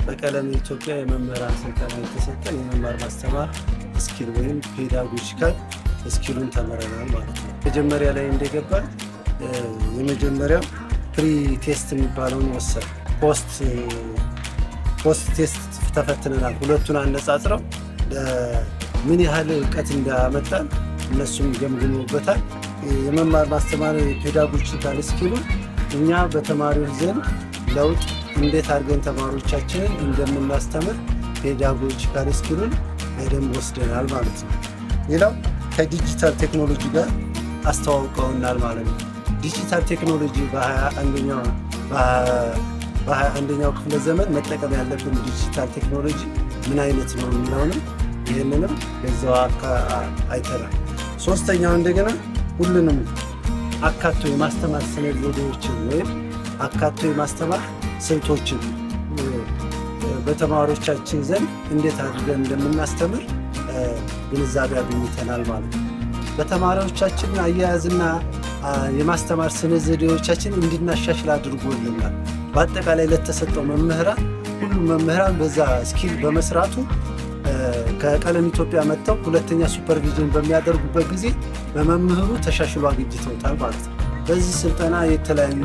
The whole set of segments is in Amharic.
በቀለም ኢትዮጵያ የመምህራን ስልጠና የተሰጠ የመማር ማስተማር ስኪል ወይም ፔዳጎጂካል ስኪሉን ተመረናል ማለት ነው። መጀመሪያ ላይ እንደገባ የመጀመሪያው ፕሪ ቴስት የሚባለውን ወሰድ ፖስት ቴስት ተፈትነናል። ሁለቱን አነጻጽረው ምን ያህል እውቀት እንዳመጣን እነሱም ገምግመውበታል። የመማር ማስተማር ፔዳጎጂካል ስኪሉን እኛ በተማሪዎች ዘንድ ለውጥ እንዴት አድርገን ተማሪዎቻችንን እንደምናስተምር ፔዳጎጂካል ስኪሉን በደንብ ወስደናል ማለት ነው። ሌላው ከዲጂታል ቴክኖሎጂ ጋር አስተዋውቀውናል ማለት ነው። ዲጂታል ቴክኖሎጂ በ21ኛው ክፍለ ዘመን መጠቀም ያለብን ዲጂታል ቴክኖሎጂ ምን አይነት ነው የሚለውንም ይህንንም በዛው አይተናል። ሶስተኛው እንደገና ሁሉንም አካቶ የማስተማር ስነ ዘዴዎችን ወይም አካቶ የማስተማር ስልቶችን በተማሪዎቻችን ዘንድ እንዴት አድርገን እንደምናስተምር ግንዛቤ አግኝተናል ማለት ነው። በተማሪዎቻችን አያያዝና የማስተማር ስነ ዘዴዎቻችን እንድናሻሽል አድርጎልናል። በአጠቃላይ ለተሰጠው መምህራን ሁሉም መምህራን በዛ ስኪል በመስራቱ ከቀለም ኢትዮጵያ መጥተው ሁለተኛ ሱፐርቪዥን በሚያደርጉበት ጊዜ በመምህሩ ተሻሽሎ አግኝተውታል ማለት ነው። በዚህ ስልጠና የተለያዩ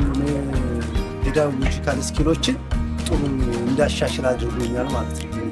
ፔዳጎጂካል ስኪሎችን ጥሩ እንዳሻሽል አድርጎኛል ማለት ነው።